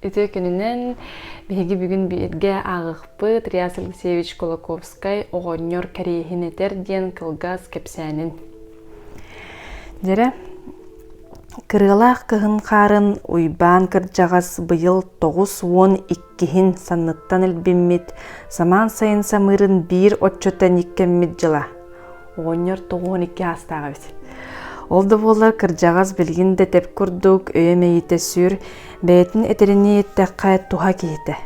Өтөкөнүнен биги бүгүн бирге ааҕыхпыт Реас Алексеевич Колоковскай оҕонньор кэрээһинэтэр диэн клыгас кэпсээнин. Жере кырыалаах кыһын хаарын уйбаан кырдьаҕас быйыл 9-12 санныттан элбиммит, самаан сайын самырын биир отчотан иккеммит жыла. Оҕонньор 9-12 астааҕа бит. Олды буоллар кырдьаҕас билгин да теп курдук өйөмейите сүр, бэйэтин этерини еттэккэ туха киһите.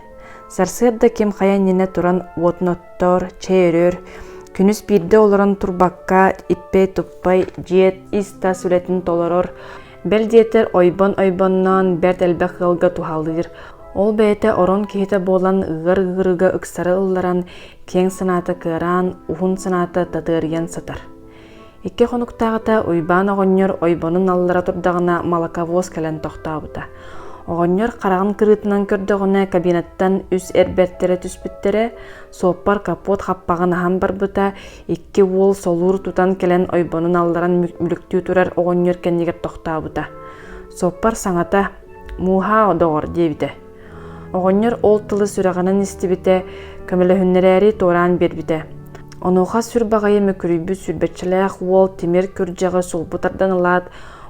Сарсыарда кем хайаннина туран уотноттор, чэйөрөр, күнүс бирде олорон турбакка иппей туппай жиет иста сүлетин толорор, бел диетер ойбон-ойбоннон берт элбэх ылга тухалыыр. Ол бэйэте орон киһите буолан ыгар-ыгырыга ыксары ылларан, кең санаата кыаран, ухун санаата татыарыян сатар. Икке хонуктаагыта уйбаан оҕонньор ойбонун аллара турдагына малаковоз кэлэн тохтаабыта. Оҕонньор карагын кырыытынан көрдөгүнэ кабинеттан үс эрбертере түспүттере, сооппар капот хаппагын ахан барбыта, икки уол солуур тутан келен ойбонун алларан мүлүктүү турар оҕонньор кэннигер тохтаабыта. Сооппар саҥата мууха одоҕор диэбите. Оҕонньор ол тылы сүрэҕинэн истибите, көмөлөһүннэрээри туораан бербите. Онуха сүр багайы мөкүрүйбү сүрбетчилээх уол тимир күрдьаҕы сулбутардан ылаат,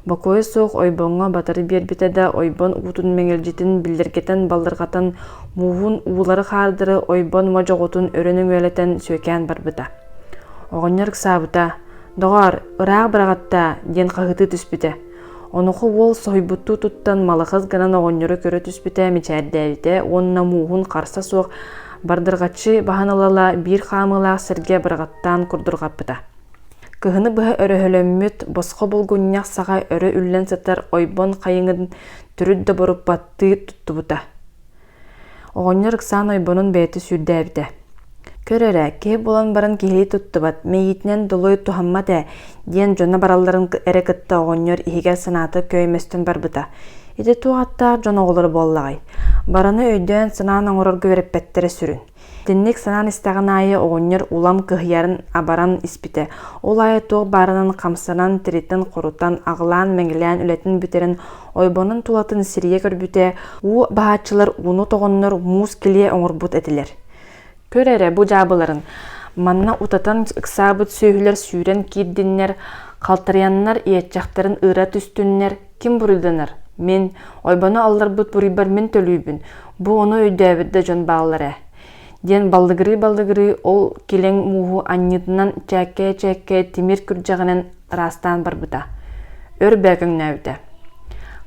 бакойы соох ойбоҥҥо батары биэрбите да ойбон уутун меҥелдьитин биллэргетен балларгатан муухун уулары хаардыры ойбон можоҕутун өрөнүң үөлэтен сүөкээн барбыта. Оҕонньор ыксаабыта: «Доҕор, ыраах барагатта» диэн хаһыты түспүтэ. Онуху уол сойбуттуу туттан малахас гынан оҕонньору көрө түспүтэ мичээрдээбите, уонна муухун харса суох бардыргачы баһаналала биир хаамылаах сэргэ барагаттаан курдургаппыта. Кыһыны быһа өрөһөлөммүт босхо булгунньах саҕа өрө үллэн сатар ойбон хайыҥын түрүт да боруп баттыы туттубута. Оҕонньор ыксаан ойбонун бэйэти сүүрдээбите. «Көрөрэ, киһи булан баран киһилии туттубат, мэйиитинэн долой тухаммат диэн дьона баралларын эре кытта оҕонньор иһигэр санаата көймөстөн барбыта. Ити туғаттаах дьон оҕолор буоллаҕай. Бараны өйдөөн санаан оҥорорго береппеттере сүрүн. Тинник санаан истэҕин аайы оҕонньор улам кыһыйарын абаран испите. Ол аайы туох баарынан хамсанан, тиритин, хорутан, аҕылаан, мэҥилээн үлэтин бүтерин ойбонун тулатын сирие көрбүтэ, уу баһааччылар уну тоҕоннор муус килие оҥорбут этилер. Көрөрэ бу жаабыларын. Манна утатан ыксаабыт сүүһүлэр сүүрэн киирдиннер, халтарыяннар иэтчахтарын ыыра түстүннер, ким буруйданар? Мен ойбону алларбыт бурuybar мен төлүүбүн. Бу ону өйдөөбүдде жон бааллар диэн балдыгырыы ол килең мууху анньытынан чээкке тимир күрдьаҕынан растаан барбыта. Өр бэкөҥнөөбүтэ.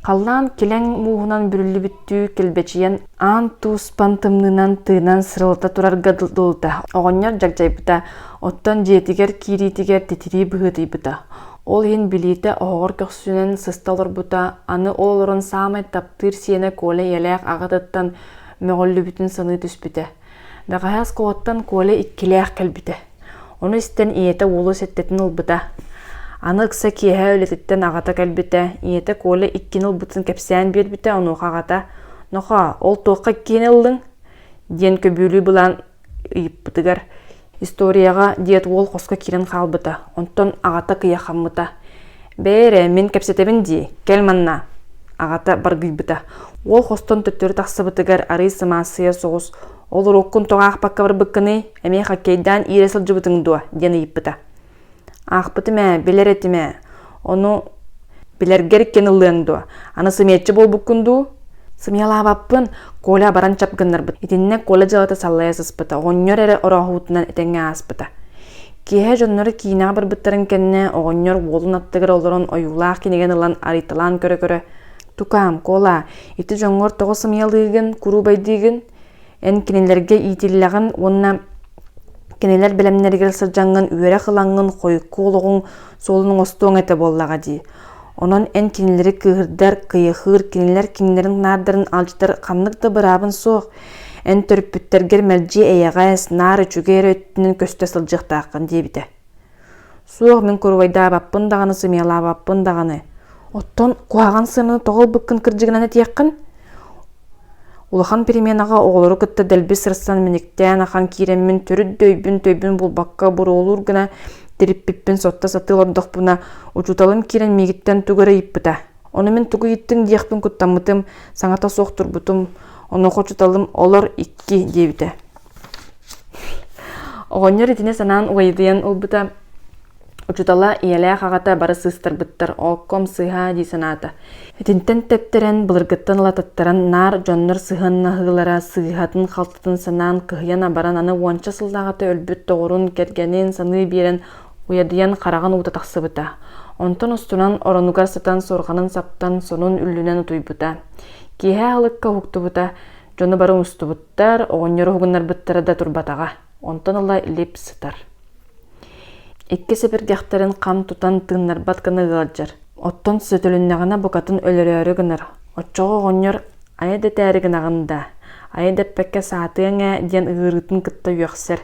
Халлаан килең муухунан бүрүлүбүттүү келбечиен аан тууспан тымнынан тыынан сырылта турарга дылта. Оҕонньор жакжайбыта, оттон дьиэтигэр киириитигэр титирии быһыытыйбыта. Ол хин билите оҕор көхсүнэн сыста олорбута, аны ол олорон саамай таптыыр сиэне куола иэлээх аҕатыттан möҕөллүбүтүн саны түспүтэ. Бэҕэһээс куоттан куола иккилээх кэлбите. Ону истэн иэте уолу сеттетин ылбыта. Аны ыкса киэһэ өлетиттен аҕата кэлбите, иэте куола иккин ылбытын кэпсээн биэрбите онуоха аҕата. «Ноха, ол туохха киэн ыллыҥ?» диэн көбүүлүү булаан ыйыппытыгар. Историяға диет уол хоско кирен халбыта, онтон аҕата кыйахаммыта. «Бээре, мен кэпсетебин дии, кел манна» аҕата баргыйбыта. Уол хостон төттөрү тахсыбытыгар арый сымаасыйа соҕус. «Ол уруккун тоҕаах бакка барбыккыны, эмиэ хоккейдаан иире сылдьыбытыҥ дуа» диэн ыйыппыта. «Аахпытыме, билэр этиме, ону билэргэр иккен ыллыаң дуа, аны сымиэтчи болбуккун дуу?» Сымьялаабаппын коля баран чапгыннарбыт. Итинне коля жалата саллая сыспыта. Оҕонньор эре ороһуутунан этэҥҥэ ааспыта. Киэһэ дьоннору киинэҕэ барбыттарын кэннэ оҕонньор уолун аттыгар олорон ойуулаах киниген ылан арыйталаан көрө-көрө. «Тукаам, кола, ити дьоҥҥор тоҕо сымьялыыгын, куруу байдыыгын, эн кинилэргэ иитиллэҕин, уонна кинилэр билэмнэригэр сылдьаҥҥын, үөрэ хылаҥҥын, хойукку олоҕуҥ суолунуң остуоҥ эте буоллаҕа дии. Онон эн кинилери кыһырдар, кыйахыыр, кинилер кинилерин наардарын алжытар хамнык да быраабын суох. Эн төрүппүттергер мэлжи эйэҕэс наары чүгээрэ өттүнэн көстө сылдьыхтааххын диэбите. Суох мен курубайдаабаппын даҕаны, сымыялаабаппын даҕаны. Оттон куһаҕан сыны тоҕолбуккын кырдьыгынан этиэххин. Улахан переменаға оҕолору кытта дэлби сырсан миниктээн ахан кииреммин төрүт дөйбүн булбакка буруулуур гына тириппиппин сотта сатыл ордохпуна учуталым кирен мигиттен тугара иппыта. Оны мен тугу иттин диякпин куттамытым, саңата соқ турбутум, оны хочуталым олор 2 дебите. Оғоннер итине санаан уайдыян улбута учутала иялээх агата бары сыстарбыттар, окком сыха ди санаата. Этинтен тептерен былыргыттан лататтаран нар жоннор сыханна хыылара сыхатын халтытын санаан кыһыян баран аны уонча сылдагата өлбүт тоғурун кергенин саны биерен уядыян караган ута тахсыбыта. Онтон устунан оронугар сатан сорганын саптан сонун үллүнен утуйбута. Киһэ алыкка хуктубута, жону бары устубуттар, оҕонньор хугуннар быттара да турбатага. Онтон ыла илип сытар. Икки сепер дяхтарын кам тутан тыыннар батканы ыалжар. Оттон сөтөлүннагана букатын өлөрөөрү гынар. Оччого оҕонньор ая детээри гынагында. Ая деппекке саатыаңа диэн ыырытын кытта үөхсер.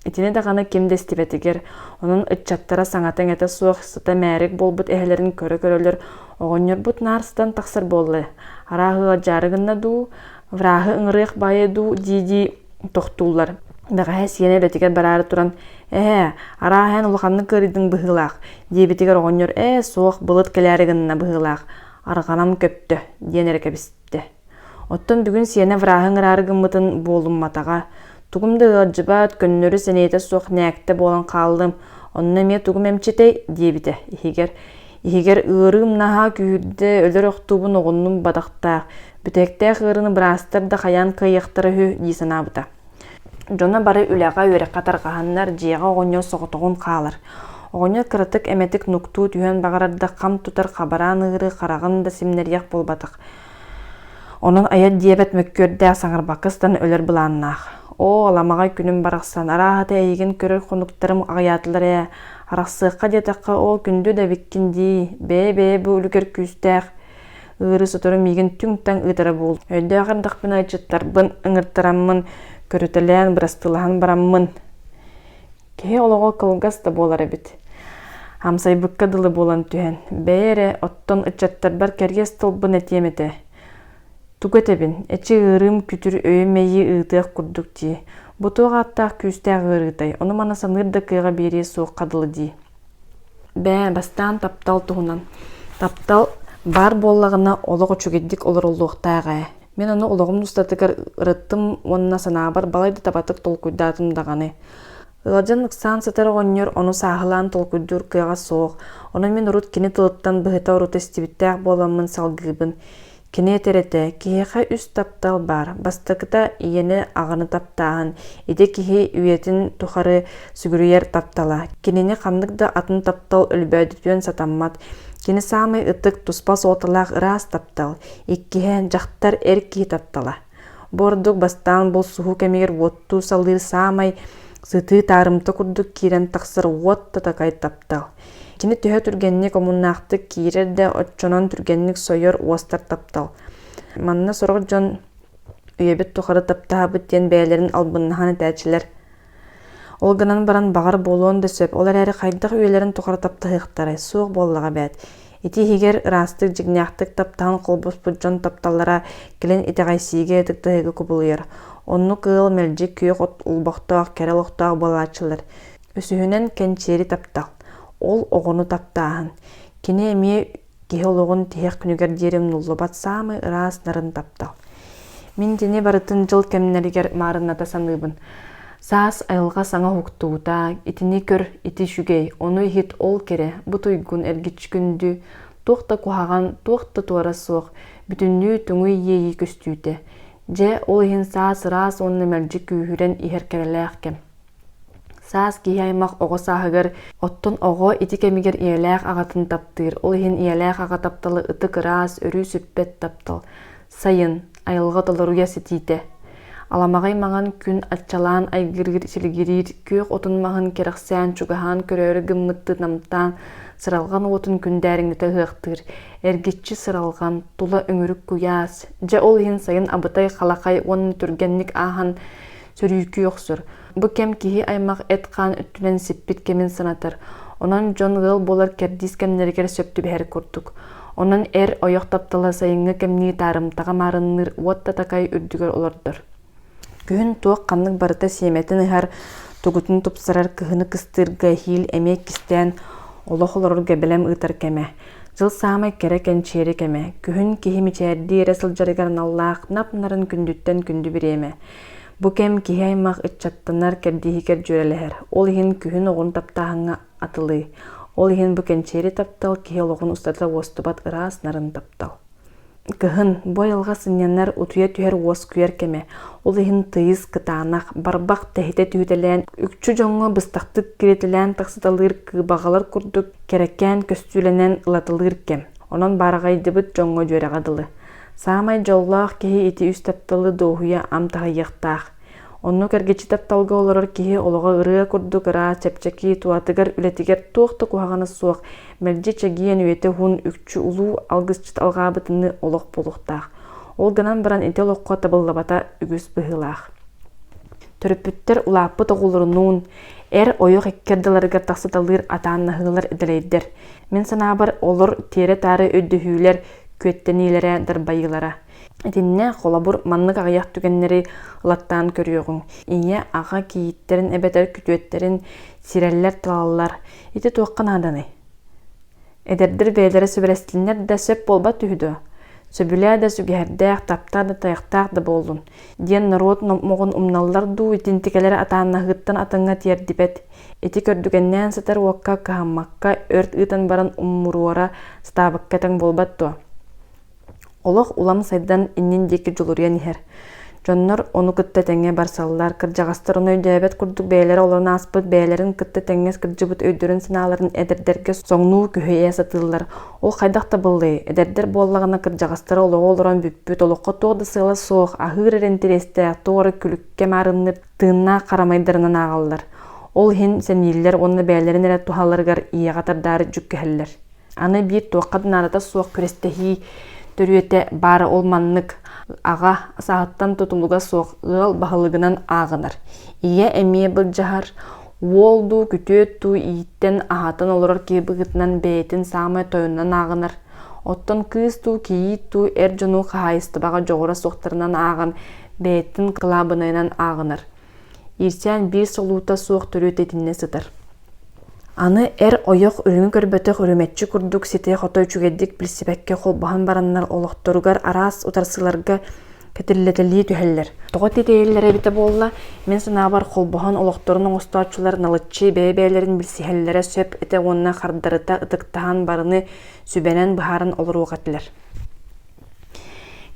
Итине даганы кимдестибетигер, онун ытчаттара саңатаң эте суох сыта мээрик болбут эхелерин көрө-көрөлөр оҕонньор бут наарстан таксар боллы. Араагыга жарыгынна дуу, враагы ыңырыах баайы дуу диди тохтуулар. Дагайа сиене бетигер барары туран, араахан улаханны кырыдың быһылаах, диебетигер оҕонньор, суох былыт келээригынна быһылаах, арганам көптө, диэнере кэбисте. Оттон бүгүн сиене враагы ыңыраарыгыммытын буолумматага, тугумды ыалжыбаат көннөрү сенейте суох нээкте буолан хааллым, онна ме тугум эмчетей диебите. Ихигер ырым наха күүрдэ өлөр охтуубун оҕуннум бадахтаах, бүтэктээх ырыны бырастар да хаян кыйыахтара хүү диисанаабыта. Жона бары үлэҕа үөрекка таргаһаннар дьиэҕэ оҕонньор соҕотоҕун хаалар. Оҕонньор кырытык эметик нуктуу түһөн багарарда хам тутар хабараан ыгыры харагын да симнэриэх болбатах. Онон аят диэбет мөккүөрдээх саҥарбаккыстан өлөр былааннаах. Аламагай күнүм барахсан, арааһата эйигин көрөр хонуктарым агаятылар арахсыакка диэтакка күндү да виккинди, бээ бу үлүкер күүстээх ыыры сотору мигин түң-таң ыытара буул. Өйдөөгардахпын айчыттарбын, ыҥыртараммын, көрүтэлээн бырастылаһан бараммын. Кеһи олоҕо клыгас да буолар эбит. Хамсайбыкка дылы буолан түһэн. Бээре оттон ыччаттарбар кэргес толбун этиэмете. Тугетебин, эчи ырым күтүр өймейи ыытыах курдук дии. Бутуга аттаах күүстээх ырытай. Ону мана санырда кыйга бири суох кадылы дии. Бастаан таптал туһунан. Таптал бар боллагына олоҕо чугеддик олороллуохтааҕа. Мен ону олоҕум устатыгар ырыттым, онна санаабар балайды табатык толкуйдаатым даганы. Ыладжан ыксаан сытар оҕонньор ону саахылаан толкуйдуур кыйга суох. Ону мен урут кини тылыттан быһыта урут эстибиттээх буоламмын салгыыбын. Кини этерете, киһиэхэ үс таптал бар. Бастакыта ийэни аҕаны таптааһын. Ити киһи үйэтин тухары сүгүрүйэр таптала. Кинини хамнык да атын таптал өлбөөдүтүөн сатаммат. Кини самый ытык туспа сооталаах ыраас таптал. Иккиһэн жахтар эр киһи таптала. Бордук Бастаан бол суху кемигер уоттуу салыыр самай сытыы таарымта курдук киирен тахсыр уот татакай таптал. Кини төһө түргенник омуннаахтык киирер да отчонон түргенник сойор уостар таптал. Манна сорог жон үйөбүт тухары таптаабыт диэн бээлерин албыннахан этээчилер. Ол гынан баран багар болуон да сөп, олар эри хайдах үйелерин тухары таптаһыктары суох боллага бэт. Ити хигер ырастык жигняахтык таптаан колбуспут жон тапталлара килин итегайсиге тыктыһыгы кубулуйар. Онну кыыл мелжик күйөк от улбохтоох керелохтоох балаачылар. Өсүһүнен кенчери таптал. Ол оҕону таптааһын. Кини эмие киһи олоҕун тиһэх күнүгер диэрим нуллубат самый ыраас нарын таптал. Мин дини барытын жыл кемнеригер маарынната саныыбын. Саас айылга саңа хуктуута, итини көр, ити шүгей, ону ихит ол кере, бутуйгун эргич күндү, туохта кухаган, туохта туара суох, бүтүннүү түңүй ийеи көстүүте. Же ол ихин саас ыраас онны мэлжик күүһүрен ихер керелээх кем. Саас киһи аймак оҕо сааһыгар, оттон оҕо ити кемигер иэлээх агатын таптыыр, ол ихин иэлээх ага тапталы ытык ыраас өрүү сүппет таптал. Сайын, айылга толоруя ситиите. Аламагай маңан күн аччалаан айгыргыр силгирир, күйөк отунмаһын керахсээн чугаһаан көрөөрү гыммытты намтаан сыралган отун күндээриңнете ыахтыыр, эргиччи сыралган тула өңүрүк куяас. Же ол ихин сайын абытай халакай уонны түргенник ааһан сөрүүкү оксур. Бу кем киһи аймак эт хаан үттүнен сиппит кемин санатар. Онон жон гыл болар кердис кемнеригер сөптү бэхэр курдук. Онон эр ойох таптала сайыңы кемни таарымтага марынныр уотта такай үрдүгөр олордор. Күн туок каннык барыта сиеметин ыһар тугутун тупсарар кыһыны кыстырга хил эмек кистен олох олорор гебелем ыытар кеме. Жыл самай керекен чери кеме, күхін кихими чәрді ресіл жарыгарын Аллах нап-нарын күндүттен күнді біреме. Бу кем кихи аймақ ытчаттанар кердихикер жөрелер. Ол хин күхін оғын таптағыңа атылы. Ол хин бу кенчери таптал кихи оғын устарда остубат ырас нарын таптал. Кыхын бой алға сынянар утуя түхер ос күйер кеме. Ол хин тыйыз кытанақ барбақ тәхите түйітелен, үкчу жоңғы быстақтық киретелен тақсыталыр кыбағалар курдук кереккен көстүленен ылатылыр кем. Онан барағайды бұт жоңғы жөрағадылы. Самай жоллақ кехи ити үс тапталы доғуя амтаға яқтақ. Онну кәргечі тапталға оларар кехи олыға ырыға курдук ыра чәпчәки туатыгар үлетігер тоқты куағаны соқ. Мәрде чәгиен өйеті hun үкчі улу алғысчыт алға бұтыны олық болуқтақ. Ол гынан баран интел оққа табыллабата үгіс бұғылақ. Төріппіттер улаппы тоғылырынуын, әр ойық еккерділерігер тақсыталыр атаннағылар әділейдер. Мен санабар олыр тері тары өддіхүйлер көттенилері дарбайылара. Этинне холобур маннык аяк түгеннери ылаттан көрүөгүң. Ие ага кийиттерин эбетер күтүөттерин сиреллер тылаллар. Ити туаккан аданы. Эдердер бээлери сөбірестілінер да сөп болба түйді. Сөбілі да сүгердәк, тапта да таяқтақ да болдun. Ден народ моғын умналлар ду итинтикелері атанна ғыттан атыңа тиердипет. Ити көрдүгеннен сатар уакка кахаммакка өрт ытан баран уммуруара стабаккатың болбатту. Олох улам сайдан иннин деки жолурия нихер. Жоннор ону кытта теңе барсаллар, кыржагастар оны өйдөбет курдук бээлери олорун аспыт бээлерин кытта теңес кыржыбыт өйдөрүн сынааларын эдердерге соңнуу күхөйе сатыллар. Ол кайдакта былды, эдердер боллагана кыржагастары олого олорон бүппүт олокко тоғды сыйла соох, ахыр эрентересте тооры күлүкке марынып, тыынна карамайдарынан агаллар. Ол хин сенилер онны бээлерин эре тухаларгар иягатардары жүккехеллер. Аны бир туаккадын арата соох күрестехи төрүете бары ол маннык ага сааттан тутулуга соқ ыл бахылыгынан ағынар. Ие эмие бұл жахар, уолду күтөтту ииттен ахатын олорор кебігітінен бәйтін самай тойыннан ағынар. Оттон кысту, киитту, эр жону қағайыстыбаға жоғыра соқтарынан ағын, бәйтін қылабынайынан ағынар. Ирсен бір солута соқ төрөтетінне сытар. Аны эр ойоқ үріңі көрбөтіқ үріметчі курдук сете хотой чүгеддік білсебәкке қол баған бараннар олықторугар арас утарсыларға кәтіллетілі түхеллер. Тоғыт етейлері біті болла, мен сынабар қол баған олықторының ұстаучылар налытчы бәйбәйлерін білсихеллері сөп әте онына қардарыта ұтықтаған барыны сүбенен бұхарын олыру қатылар.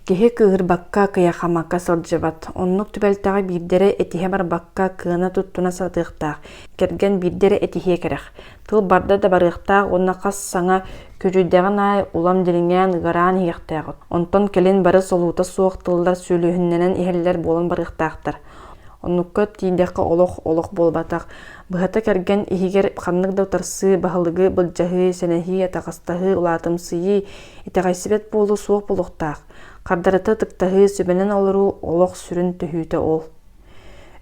Кехе кыгыр бакка кыя хамакка сылжыбат. Оннук түбәлтаға бирдері этихе бар бакка кыына туттуна сатықтақ. Керген бирдері этихе керех. Тыл барда да барықтақ, онна қас саңа көжүйдеген ай улам дириңен ғаран хияқтағыт. Онтон келен бары солута суық тылдар сөйліхінненен ихеллер болан барықтақтыр. Оннукка тиіндеқі олық болбатақ. Бұхата керген ихигер қаннық даутарсы, бағылығы, бұлжағы, сенехи, атақастағы, улатымсыйы, итағайсыбет болу суық болуқтақ. Қардарыта тықтағы сөбенен олыру олық сүрін түхүйті ол.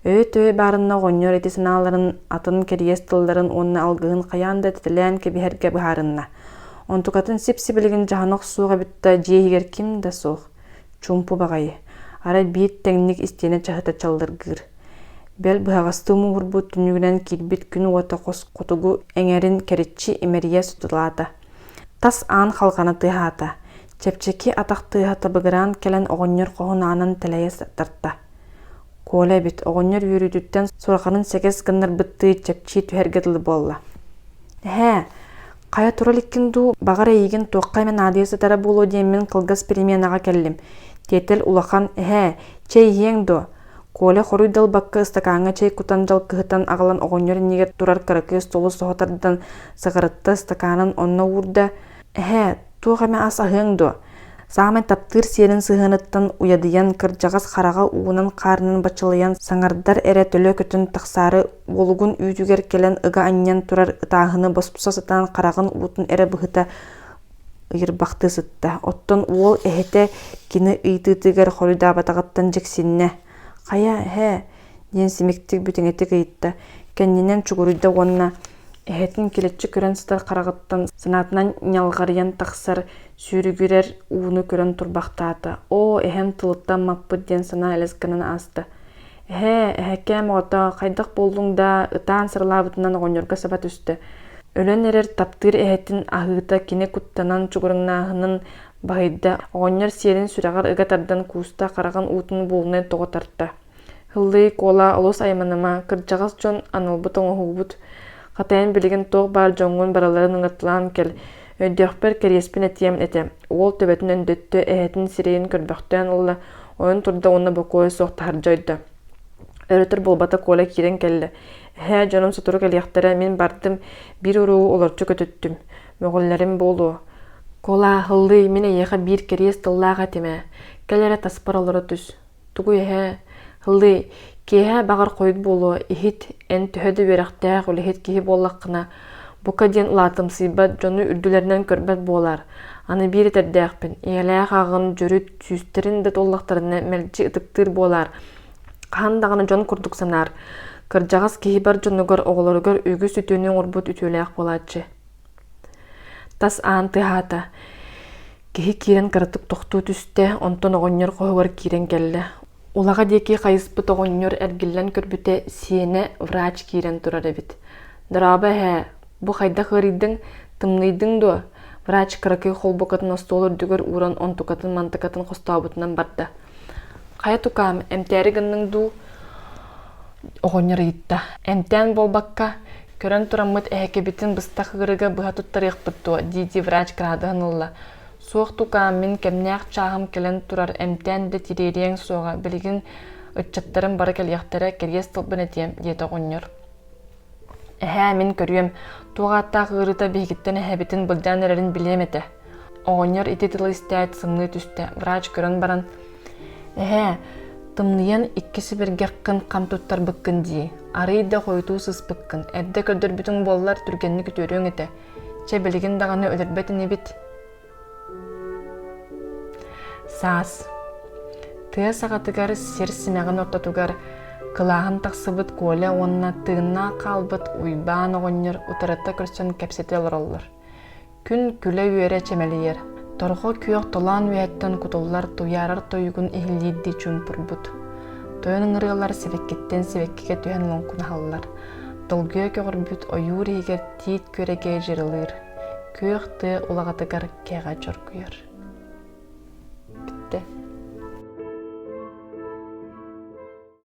Өй барынна ғоньор еті сыналарын, атын кериес тылдарын онына алғығын қаянда тетілен кебихерге бұхарынна. Онтукатын сеп-себілігін жағанық суға бітті жейгер кім да соқ. Чумпу бағайы. Ара бейт тәңнік істені чахыта чалдыргыр. Бәл бұғағасты мұғырбу түнігінен келбет күн ота қос құтығу әңерін керетчі емерия сұтылады. Тас аң қалғаны тыхата. Чепчеки атақтыға табығыран келен оғынер қоғын анын тәләйе тартта. Коля бит оғынер үйрүдүттен сұрақанын 8 гыннар бұтты чепчи түхергеділі болла. Қая тураликкинду бағара еген тоққай мен адиесі тара болу деймен клыгас переменаға келлим. Тетел улахан, чей еңду. Коля хоруйдал бакка стаканга чей кутан жал кыхытан ағалан оғынер негер турар каракы столу соғатардан сығырытты стаканын онна урда. Туғаме ас ағыңду. Сағамай таптыр серін сығыныттан уядыян кыржағас қараға уынан қарынын бачылыян саңардар әрі төлі көтін тақсары олуғын үйдігер келен ыға аньян турар ытағыны боспуса сатан қарағын уытын әрі бұғыта ұйырбақты сытта. Оттон уол әхеті кені ұйтытығыр хорыда батағаттан жексинне. Қая, ден семектік бүтіңетік ұйтта. Кәнненен чүгірүйді онына әхетін келетші көрен сытар қарағыттан санатынан нялғариян тақсар сүйрігірер уыны көрен турбақтаты. Әхем тылыттан маппы ден сана әлескінін асты. Әхекем ота қайдақ болдың да ұтан сырлабытынан оғынерға сабат үсті. Өлөн эрер таптыр эһэтин аһыыта кини куттанан чугурыңнааһынын баайда оҕонньор сиэрин сүрэҕэр ыга тардан кууста караган уутун буолунай тоҕо тарта. Сахалыы кола олус айманыма кырдьаҕас дьон анылбыт оҥоһуубут хатайын билигин тоҕ баар дьоҥҥун бараларын ыҥаттылаан кел өйдөөхпэр кэриэспин этиэм эте. Уол төбөтүн өндөттө эһэтин сирэйин көрбөхтөөн ылла ойон турда уонна бокуой суох таһардьойда. Өрөтөр болбата кола киирен келле. Эһэ дьонум сутуру кэлиэхтэрэ мин бардым бир уруу олорчу көтөттүм. Мөҕөллэрим буолуу. Кола Сахалыы мин эйэхэ биир кэриэс тыллааҕа тимэ. Келэрэ таспар олоро түс. Тугу эһэ Сахалыы киэһэ багар хойут буолуу ихит эн төһөдө үөрэхтээх үлэхит киһи буоллаххына бука диэн улаатымсыйбат дьону үрдүлэринэн көрбөт буолар. Аны биир тердээхпин. Иэлээх аагын жөрүт сүүстерин да толлахтарына мэлжи ытыктыыр буолар. Хаан даганы дьон курдук санаар. Кырдьаҕас киһи бар дьонугар оҕолоругар үгүс үтүөнүн урбут үтүөлээх буолааччы. Тас аан тыһаата. Киһи киирен кырытык тохтуу түстэ, онтон оҕонньор хоһугар киирен келле. Улаға деки хайыспыт оҕонньор эргиллэн көрбүтэ сиэне врач киирен турар эбит. Дыраба хэ, бу хайда хырыйдың, тымныйдың дуо. Врач кыракый холбукатын остол үрдүгөр уран онтукатын мантыкатын хостаабытынан барда. Хая тукаам, эмтээри гынның дуу оҕонньор ыйытта. Эмтään болбакка көрөн тураммыт эһэкебитин быстах ырыга быһа туттарыахпыт дуо, диити врач кыраадыһын ылла. Суох тукаам мин кэмнээх чааһым келен турар эмтään да тирериэң суоҕа билигин ыччаттарын бары кэлиэхтэрэ кэриэс тылбын этиэм диэт оҕонньор. Эһэ мин көрүөм, тугааттаах ырыта биһигиттен эһэбитин былдьаан эрэрин билиэм этэ. Оҕонньор ити тыла истээт сымныы түстэ. Врач көрөн баран: «Эһэ, тымныйан иккиси биргеккын камтуттар быккын дии. Арый да хойутуу сыспыккын. Эбде көрдөрбүтүң буоллар түргенни күтөрүөң эте. Че билигин даганы өлөрбетин эбит». Саас. Тыа саҕатыгар сир симэҕин ортотугар кылааһын тахсыбыт Коля уонна тыыннаа хаалбыт уйбаан оҕонньор утарыта көрсөн кэпсете олороллор. Күн күлэ үөрэ чэмэлийэр. Торго күөх толаан үөттен кутуллар туйарар тойугун ихиллиидди чумпурбут. Тойон ыңырыалар сибеккеттен сибеккеге түһэн лоңкун халлар. Долгуя көгөрбүт оюур игер тиит көрегей жырылыр. Күөх тыа улагатыгар кэға чоргуяр.